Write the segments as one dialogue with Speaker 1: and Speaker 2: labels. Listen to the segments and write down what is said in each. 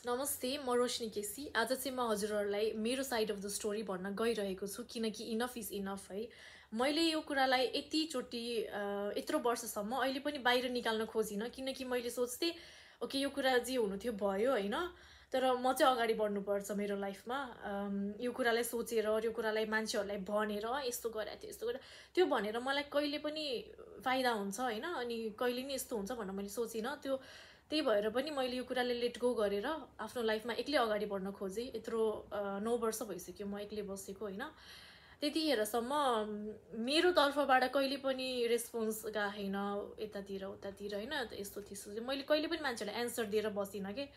Speaker 1: नमस्ते, म रोशनी केसी। आज चाहिँ म हजुरहरूलाई मेरो साइड अफ द स्टोरी भन्न गइरहेको छु किनकि इनफ इज इनफ है। मैले यो कुरालाई यतिचोटि यत्रो वर्षसम्म अहिले पनि बाहिर निकाल्न खोजिनँ किनकि मैले सोच्थेँ ओके यो कुरा जे हुनु थियो भयो होइन, तर म चाहिँ अगाडि बढ्नुपर्छ मेरो लाइफमा। यो कुरालाई सोचेर यो कुरालाई मान्छेहरूलाई भनेर यस्तो गरेको थियो यस्तो गरेर त्यो भनेर मलाई कहिले पनि फाइदा हुन्छ होइन, अनि कहिले नि यस्तो हुन्छ भनेर मैले सोचिनँ। त्यही भएर पनि मैले यो कुराले लेट गो गरेर आफ्नो लाइफमा एक्लै अगाडि बढ्न खोजेँ। यत्रो 9 वर्ष भइसक्यो म एक्लै बसेको होइन। त्यतिखेरसम्म मेरो तर्फबाट कहिले पनि रेस्पोन्स गएन यतातिर उतातिर होइन, यस्तो त्यस्तो मैले कहिले पनि मान्छेहरूलाई एन्सर दिएर बसिनँ कि।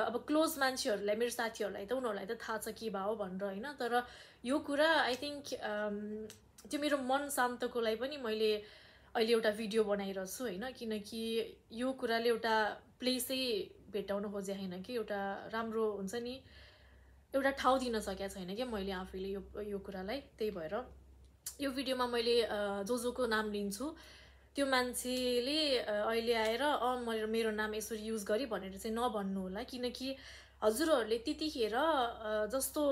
Speaker 1: अब क्लोज मान्छेहरूलाई मेरो साथीहरूलाई त उनीहरूलाई त थाहा छ के भयो भनेर होइन, तर यो कुरा आई थिङ्क त्यो मेरो मन शान्तको लागि पनि मैले अहिले एउटा भिडियो बनाइरहेको छु होइन, किनकि यो कुराले एउटा प्लेसै भेटाउन खोजे होइन कि एउटा राम्रो हुन्छ नि एउटा ठाउँ दिन सकेको छैन क्या मैले आफैले यो कुरालाई। त्यही भएर यो भिडियोमा मैले जोको नाम लिन्छु त्यो मान्छेले अहिले आएर मेरो नाम यसरी युज गरी भनेर चाहिँ नभन्नु होला, किनकि हजुरहरूले त्यतिखेर जस्तो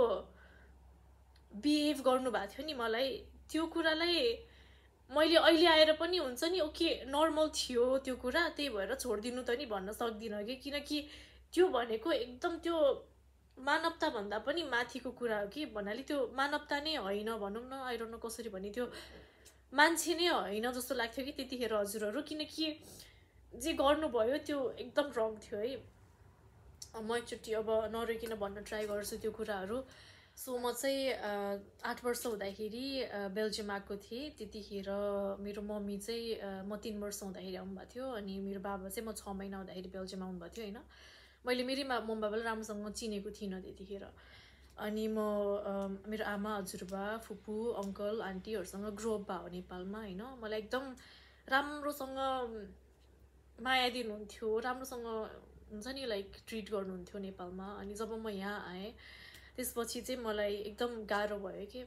Speaker 1: बिहेभ गर्नुभएको थियो नि मलाई, त्यो कुरालाई मैले अहिले आएर पनि हुन्छ नि ओके नर्मल थियो त्यो कुरा, त्यही भएर छोडिदिनु त नि भन्न सक्दिनँ कि, किनकि त्यो भनेको एकदम त्यो मानवताभन्दा पनि माथिको कुरा हो कि भन्नाले त्यो मानवता नै होइन भनौँ न, आई डोन्ट नो कसरी भने त्यो मान्छे नै होइन जस्तो लाग्थ्यो कि त्यतिखेर हजुरहरू, किनकि जे गर्नुभयो त्यो एकदम रङ थियो है। म एकचोटि अब नरोकिन भन्न ट्राई गर्छु त्यो कुराहरू। सो म चाहिँ 8 वर्ष हुँदाखेरि बेल्जियम आएको थिएँ। त्यतिखेर मेरो मम्मी चाहिँ म 3 वर्ष हुँदाखेरि आउनुभएको थियो अनि मेरो बाबा चाहिँ म 6 महिना हुँदाखेरि बेल्जियम आउनुभएको थियो होइन। मैले मेरै मम्मी बाबालाई राम्रोसँग चिनेको थिइनँ त्यतिखेर। अनि म मेरो आमा हजुरबा फुपू अङ्कल आन्टीहरूसँग ग्रो अप भयो नेपालमा होइन। मलाई एकदम राम्रोसँग माया दिनुहुन्थ्यो, राम्रोसँग हुन्छ नि लाइक ट्रिट गर्नुहुन्थ्यो नेपालमा। अनि जब म यहाँ आएँ त्यसपछि चाहिँ मलाई एकदम गाह्रो भयो कि,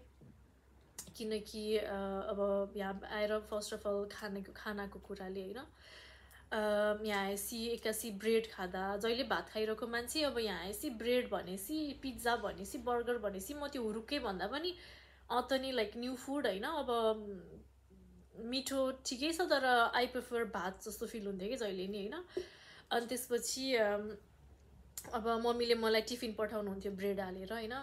Speaker 1: किनकि अब यहाँ आएर फर्स्ट अफ अल खानाको कुराले होइन, यहाँ आएपछि एक्कासी ब्रेड खाँदा जहिले भात खाइरहेको मान्छे अब यहाँ आएपछि ब्रेड भनेपछि पिज्जा भनेपछि बर्गर भनेपछि म त्यो हुरुक्कै भन्दा पनि त नि लाइक न्यू फुड होइन। अब मिठो ठिकै छ तर आई प्रिफर भात जस्तो फिल हुन्थ्यो कि जहिले नि होइन। अनि त्यसपछि अब मम्मीले मलाई टिफिन पठाउनुहुन्थ्यो ब्रेड हालेर होइन,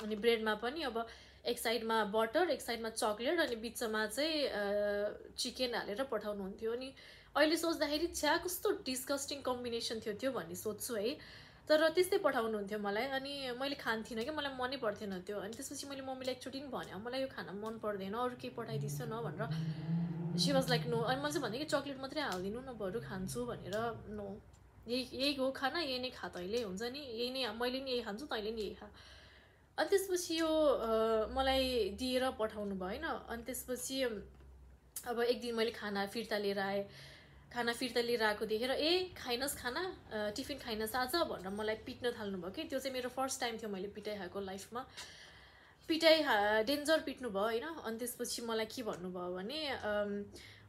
Speaker 1: अनि ब्रेडमा पनि अब एक साइडमा बटर एक साइडमा चक्लेट अनि बिचमा चाहिँ चिकन हालेर पठाउनुहुन्थ्यो। अनि अहिले सोच्दाखेरि छ्या कस्तो डिस्कस्टिङ कम्बिनेसन थियो त्यो भन्ने सोध्छु है, तर त्यस्तै पठाउनुहुन्थ्यो मलाई। अनि मैले खान्थिनँ कि मलाई मनै पर्थेन त्यो। अनि त्यसपछि मैले मम्मीलाई एकचोटि पनि भने मलाई यो खाना मन पर्दैन अरू केही पठाइदिन्छु न भनेर, सी वाज लाइक नो। अनि मैले चाहिँ भने कि चक्लेट मात्रै हालिदिनु न बरु खान्छु भनेर, नो यही हो खाना यही नै खा तैँले हुन्छ नि, यही नै मैले नि यही खान्छु तैँले नि यही खा। अनि त्यसपछि यो मलाई दिएर पठाउनु भयो होइन। अनि त्यसपछि अब एक दिन मैले खाना फिर्ता लिएर आएँ, खाना फिर्ता लिएर आएको देखेर खाइनस् खाना टिफिन खाइनस् आज भनेर मलाई पिट्न थाल्नुभयो कि। त्यो चाहिँ मेरो फर्स्ट टाइम थियो मैले पिटाइ खाएको लाइफमा, पिटाइ डेन्जर पिट्नु भयो होइन। अनि त्यसपछि मलाई के भन्नुभयो भने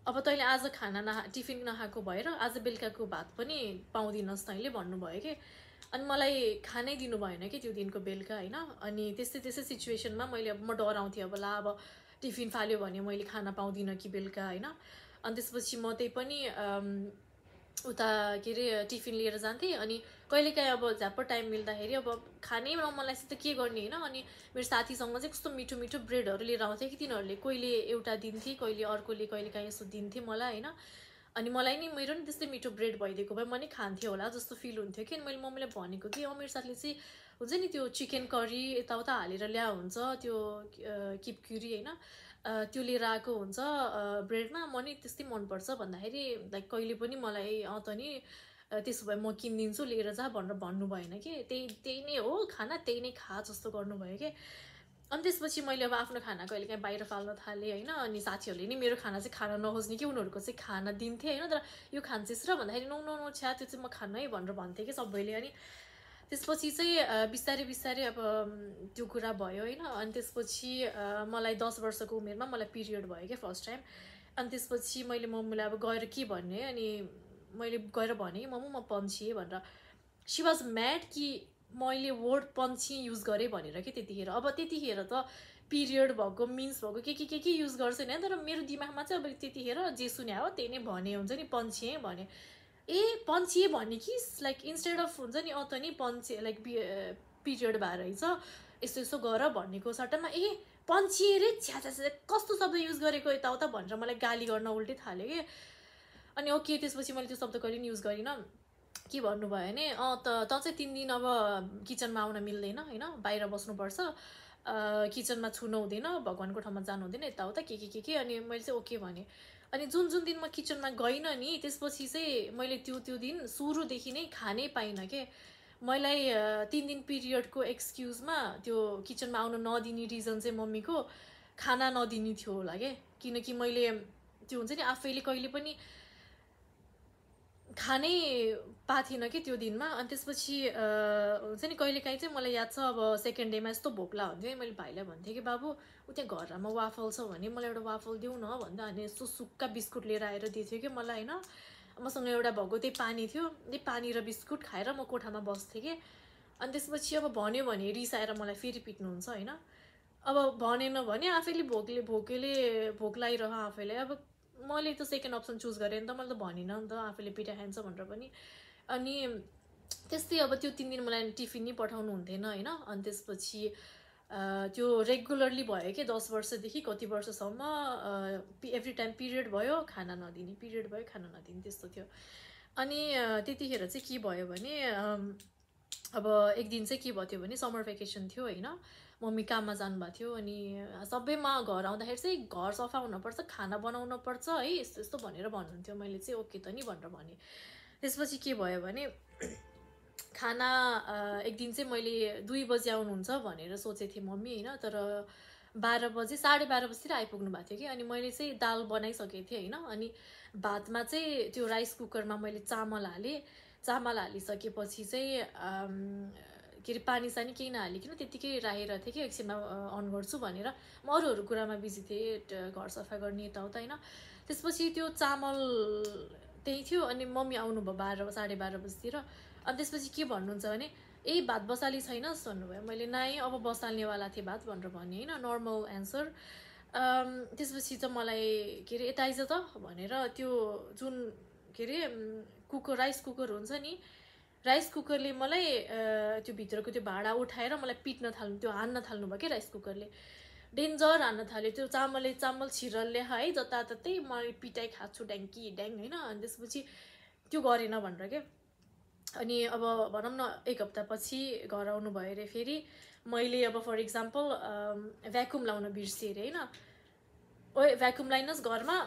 Speaker 1: अब तैँले आज खाना टिफिन नखाएको भएर आज बेलुकाको भात पनि पाउँदिनस् तैँले भन्नुभयो कि। अनि मलाई खानै दिनु भएन कि त्यो दिनको बेलुका होइन। अनि त्यस्तै सिचुएसनमा मैले म डराउँथेँ अब ला अब टिफिन फाल्यो भने मैले खाना पाउँदिनँ कि बेलुका होइन। अनि त्यसपछि म त्यही पनि उता के अरे टिफिन लिएर जान्थेँ। अनि कहिलेकाहीँ अब झ्याप्प टाइम मिल्दाखेरि अब खानै मलाई त के गर्ने होइन। अनि मेरो साथीसँग चाहिँ कस्तो मिठो मिठो ब्रेडहरू लिएर आउँथेँ कि तिनीहरूले कहिले एउटा दिन्थे कहिले अर्कोले कहिलेकाहीँ यसो दिन्थे मलाई होइन। अनि मलाई नि मेरो नि त्यस्तै मिठो ब्रेड भइदिएको भए म नि खान्थेँ होला जस्तो फिल हुन्थ्यो कि। मैले मम्मीलाई भनेको कि मेरो साथीले चाहिँ हुन्छ नि त्यो चिकन करी यताउता हालेर ल्या हुन्छ त्यो किपक्युरी होइन, त्यो लिएर आएको हुन्छ ब्रेडमा, म नि त्यस्तै मनपर्छ भन्दाखेरि लाइक कहिले पनि मलाई त नि त्यसो भए म किनिदिन्छु लिएर जा भनेर भन्नु भएन कि। त्यही नै हो खाना त्यही नै खा जस्तो गर्नुभयो कि। अनि त्यसपछि मैले अब आफ्नो खाना कहिलेकाहीँ बाहिर फाल्न थालेँ होइन। अनि साथीहरूले नि मेरो खाना चाहिँ खान नखोज्ने कि उनीहरूको चाहिँ खाना दिन्थे होइन, तर यो खान्छस् र भन्दाखेरि नो नो नो छ्या त्यो चाहिँ म खान्न है भनेर भन्थेँ कि सबैले। अनि त्यसपछि चाहिँ बिस्तारै बिस्तारै अब त्यो कुरा भयो होइन। अनि त्यसपछि मलाई 10 वर्षको उमेरमा मलाई पिरियड भयो क्या फर्स्ट टाइम। अनि त्यसपछि मैले मम्मीलाई अब गएर के भन्ने, अनि मैले गएर भने कि मम्मी म पन्छिएँ भनेर। सी वाज म्याड कि मैले वर्ड पन्छी युज गरेँ भनेर कि त्यतिखेर। अब त्यतिखेर त पिरियड भएको मिन्स भएको के युज गर्छ नि, तर मेरो दिमागमा चाहिँ अब त्यतिखेर जे सुने हो त्यही नै भने, हुन्छ नि पन्छी भने पन्छी भने कि लाइक इन्स्टेड अफ हुन्छ नि त नि पन्छी लाइक पिरियड भएर रहेछ यस्तो यस्तो गर भन्नेको सट्टामा पन्छी रे छ्या कस्तो शब्द युज गरेको यताउता भनेर मलाई गाली गर्न उल्टै थाल्यो कि। अनि ओके त्यसपछि मैले त्यो शब्द कहिले नि युज गरिनँ। के भन्नुभयो भने त चाहिँ 3 दिन अब किचनमा आउन मिल्दैन होइन, बाहिर बस्नुपर्छ, किचनमा छुन हुँदैन, भगवान्को ठाउँमा जानु हुँदैन, यताउता के। अनि मैले चाहिँ ओके भने। अनि जुन दिन म किचनमा गइनँ नि त्यसपछि चाहिँ मैले त्यो दिन सुरुदेखि नै खानै पाइनँ के। मलाई 3 दिन पिरियडको एक्सक्युजमा त्यो किचनमा आउन नदिने रिजन चाहिँ मम्मीको खाना नदिने थियो होला के, किनकि मैले त्यो हुन्छ नि आफैले कहिले पनि खानै पाएको थिइनँ कि त्यो दिनमा। अनि त्यसपछि हुन्छ नि कहिलेकाहीँ चाहिँ मलाई याद छ अब सेकेन्ड डेमा यस्तो भोक्ला हुन्थ्यो, मैले भाइलाई भन्थेँ कि बाबु ऊ त्यहाँ घरमा वाफल छ भने मलाई एउटा वाफल देऊ न भन्दा, अनि यस्तो सुक्खा बिस्कुट लिएर आएर दिएको थियो कि मलाई होइन। मसँग एउटा भएको त्यही पानी थियो, त्यही पानी र बिस्कुट खाएर म कोठामा बस्थेँ कि। अनि त्यसपछि अब भन्यो भने रिसाएर मलाई फेरि पिट्नुहुन्छ होइन। अब भनेन भने आफैले भोक लागिरह आफैलाई। अब मैले त सेकेन्ड अप्सन चुज गरेँ नि त, मैले त भनिनँ नि त आफैले पिटा खान्छ भनेर पनि। अनि त्यस्तै अब त्यो 3 दिन मलाई टिफिन नै पठाउनु हुन्थेन होइन। अनि त्यसपछि त्यो रेगुलरली भयो कि 10 वर्षदेखि कति वर्षसम्म एभ्री टाइम पिरियड भयो खाना नदिने, पिरियड भयो खाना नदिने, त्यस्तो थियो। अनि त्यतिखेर चाहिँ के भयो भने अब एक दिन चाहिँ के भयो थियो भने समर भेकेसन थियो होइन, मम्मी काममा जानुभएको थियो। अनि सबैमा घर आउँदाखेरि चाहिँ घर सफा हुनुपर्छ, खाना बनाउनु पर्छ है, यस्तो यस्तो भनेर भन्नुहुन्थ्यो। मैले चाहिँ ओके त नि भनेर भने। त्यसपछि के भयो भने खाना एक दिन चाहिँ मैले 2 बजी आउनुहुन्छ भनेर सोचेको थिएँ मम्मी होइन, तर 12 बजी 12:30 बजीतिर आइपुग्नु भएको थियो कि। अनि मैले चाहिँ दाल बनाइसकेको थिएँ होइन। अनि भातमा चाहिँ त्यो राइस कुकरमा मैले चामल हालेँ, चामल हालिसकेपछि चाहिँ के अरे पानी सानी केही नहालिकन त्यतिकै राखेर थिएँ कि एकछिनमा अन गर्छु भनेर। म अरू कुरामा बिजी थिएँ, घर सफा गर्ने यताउता होइन। त्यसपछि त्यो चामल त्यही थियो। अनि मम्मी आउनुभयो 12 बजीतिर। अनि त्यसपछि के भन्नुहुन्छ भने भात बसाली छैनस् भन्नुभयो। मैले नाइ अब बसाल्नेवाला थिएँ भात भनेर भने होइन, नर्मल एन्सर। त्यसपछि चाहिँ मलाई के अरे यता आइज त भनेर त्यो जुन के अरे कुकर राइस कुकर हुन्छ नि, राइस कुकरले मलाई त्यो भित्रको त्यो भाँडा उठाएर मलाई पिट्न थाल्नु, त्यो हान्न थाल्नुभयो क्या राइस कुकरले, डेन्जर हान्न थाल्यो। त्यो चामल छिरल्ले है जताततै मैले पिटाइ खाछु ड्याङ्की ड्याङ होइन। अनि त्यसपछि त्यो गरेन भनेर क्या। अनि अब भनौँ न 1 हप्तापछि घर आउनुभयो अरे फेरि। मैले अब फर इक्जाम्पल भ्याकुम लाउन बिर्सेँ अरे होइन, भ्याकुम लाइनस् घरमा,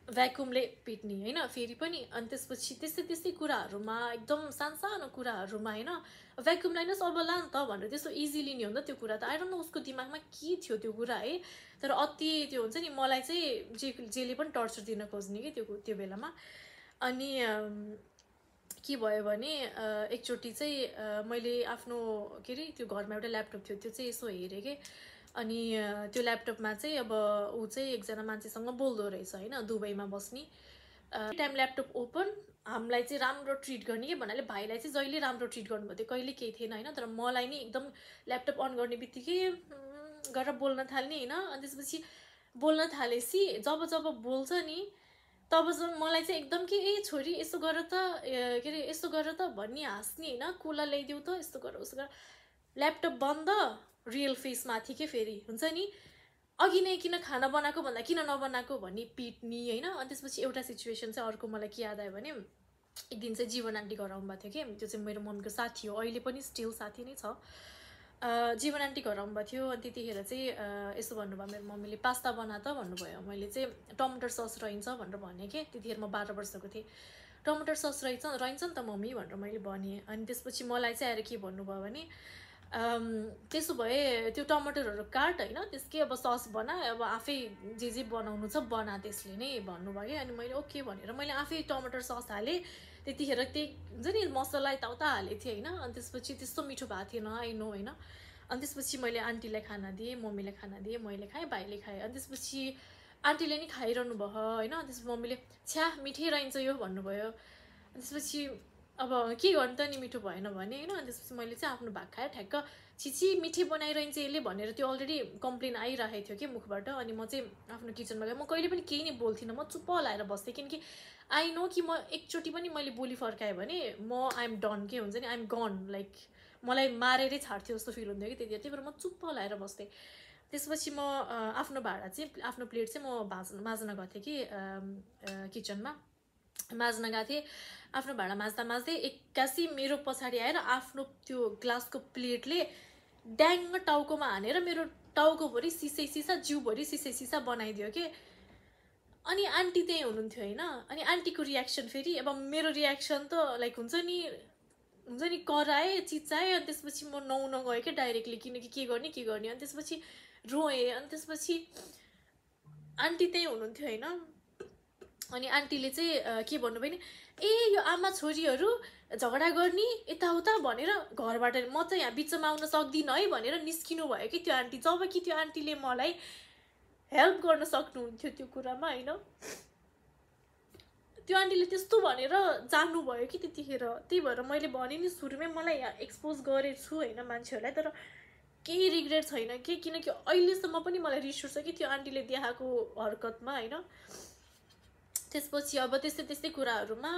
Speaker 1: भ्याकुमले पिट्ने होइन फेरि पनि। अनि त्यसपछि त्यस्तै कुराहरूमा एकदम सानो कुराहरूमा होइन भ्याकुम लाइनस् अब ला नि त भनेर त्यस्तो इजिली नि हो नि त त्यो कुरा त। आई डोन्ट नो उसको दिमागमा के थियो त्यो कुरा है, तर अति त्यो हुन्छ नि मलाई चाहिँ जेले पनि टर्चर दिन खोज्ने कि त्यो बेलामा। अनि के भयो भने एकचोटि चाहिँ मैले आफ्नो के अरे त्यो घरमा एउटा ल्यापटप थियो, त्यो चाहिँ यसो हेरेँ कि। अनि त्यो ल्यापटपमा चाहिँ अब ऊ चाहिँ एकजना मान्छेसँग बोल्दो रहेछ होइन, दुबईमा बस्ने। टाइम ल्यापटप ओपन, हामीलाई चाहिँ राम्रो ट्रिट गर्ने कि भन्नाले भाइलाई चाहिँ जहिले राम्रो ट्रिट गर्नुभएको थियो, कहिले केही थिएन होइन। तर मलाई नि एकदम ल्यापटप अन गर्ने बित्तिकै गरेर बोल्न थाल्ने होइन। अनि त्यसपछि बोल्न थालेपछि जब बोल्छ नि तब मलाई चाहिँ एकदम कि छोरी यस्तो गर त के अरे यस्तो गर त भन्ने हाँस्ने होइन, कोला ल्याइदेऊ त यस्तो गर उस्तो गर। ल्यापटप बन्द, रियल फेस माथि के फेरि हुन्छ नि, अघि नै किन खाना बनाएको भन्दा किन नबनाएको भन्ने पिट्ने होइन। अनि त्यसपछि एउटा सिचुएसन चाहिँ अर्को मलाई के याद आयो भने एक दिन चाहिँ जीवन आन्टी घर आउनुभएको थियो कि, त्यो चाहिँ मेरो मम्मीको साथी हो, अहिले पनि स्टिल साथी नै छ। जीवन आन्टी घर आउनुभएको थियो। अनि त्यतिखेर चाहिँ यसो भन्नुभयो मेरो मम्मीले, पास्ता बना त भन्नुभयो। मैले चाहिँ टमाटर सस रहन्छ भनेर भनेँ कि, त्यतिखेर म 12 वर्षको थिएँ। टमाटर सस रहन्छ नि त मम्मी भनेर मैले भनेँ। अनि त्यसपछि मलाई चाहिँ आएर के भन्नुभयो भने त्यसो भए त्यो टमाटरहरू काट होइन, त्यसकै अब सस बना, अब आफै जे बनाउनु छ बना त्यसले नै भन्नुभयो कि। अनि मैले ओके भनेर मैले आफै टमाटर सस हालेँ। त्यतिखेर त्यही हुन्छ नि मसला यताउता हालेको थिएँ होइन। अनि त्यसपछि त्यस्तो मिठो भएको थिएन आई नो होइन। अनि त्यसपछि मैले आन्टीलाई खाना दिएँ, मम्मीलाई खाना दिएँ, मैले खाएँ, भाइले खाएँ। अनि त्यसपछि आन्टीले नि खाइरहनु भयो होइन। त्यसपछि मम्मीले छ्या मिठै रहन्छ यो भन्नुभयो। अनि त्यसपछि अब के गर्नु त नि मिठो भएन भने होइन। अनि त्यसपछि मैले चाहिँ आफ्नो भाग खाएँ ठ्याक्क, छिची मिठी बनाइरहन्छ यसले भनेर त्यो अलरेडी कम्प्लेन आइरहेको थियो कि मुखबाट। अनि म चाहिँ आफ्नो किचनमा गएँ, म कहिले पनि केही नै बोल्थिनँ, म चुप्प लाएर बस्थेँ, किनकि आई नो कि म एकचोटि पनि मैले बोली फर्काएँ भने म आइएम डन, के हुन्छ नि आइएम गन, लाइक मलाई मारेरै छाड्थ्यो जस्तो फिल हुन्थ्यो कि त्यति भएर म चुप्प लाएर बस्थेँ। त्यसपछि म आफ्नो भाँडा चाहिँ आफ्नो प्लेट चाहिँ म माझ्न गएको थिएँ कि किचनमा माझ्न गएको थिएँ। आफ्नो भाँडा माझ्दा माझ्दै एक्कासी मेरो पछाडि आएर आफ्नो त्यो ग्लासको प्लेटले ड्याङ्ग टाउकोमा हानेर मेरो टाउकोभरि सिसै सिसा, जिउभरि सिसै सिसा बनाइदियो कि। अनि आन्टी त्यही हुनुहुन्थ्यो होइन। अनि आन्टीको रियाक्सन फेरि, अब मेरो रियाक्सन त लाइक हुन्छ नि कराएँ, चिचाएँ। अनि त्यसपछि म नुहाउन गएँ कि डाइरेक्टली, किनकि के गर्ने। अनि त्यसपछि रोएँ। अनि त्यसपछि आन्टी त्यही हुनुहुन्थ्यो होइन। अनि आन्टीले चाहिँ के भन्नुभयो नि, ए यो आमा छोरीहरू झगडा गर्ने यताउता भनेर घरबाट म चाहिँ यहाँ बिचमा आउन सक्दिनँ है भनेर निस्किनु भयो कि त्यो आन्टी। जब कि त्यो आन्टीले मलाई हेल्प गर्न सक्नुहुन्थ्यो त्यो कुरामा होइन। त्यो आन्टीले त्यस्तो भनेर जान्नुभयो कि त्यतिखेर। त्यही भएर मैले भने नि सुरुमै मलाई एक्सपोज गरेछु होइन मान्छेहरूलाई, तर केही रिग्रेट छैन कि, किनकि अहिलेसम्म पनि मलाई रिस उठ्छ कि त्यो आन्टीले देखाएको हरकतमा होइन। त्यसपछि अब त्यस्तै कुराहरूमा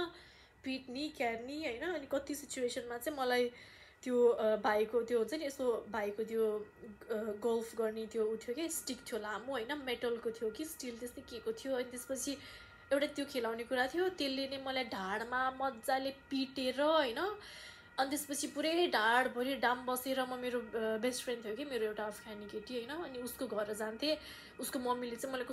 Speaker 1: पिट्नी क्यार्नी होइन। अनि कति सिचुएसनमा चाहिँ मलाई त्यो भाइको त्यो हुन्छ नि यसो भाइको त्यो गल्फ गर्ने त्यो उठ्यो कि स्टिक थियो लामो होइन, मेटलको थियो कि स्टिल त्यस्तै के को थियो। अनि त्यसपछि एउटा त्यो खेलाउने कुरा थियो, त्यसले नै मलाई ढाडमा मजाले पिटेर होइन। अनि त्यसपछि पुरै ढाडभरि डाम बसेर म मेरो बेस्ट फ्रेन्ड थियो कि मेरो एउटा अफगानी केटी होइन। अनि उसको घर जान्थेँ, उसको मम्मीले चाहिँ मलाई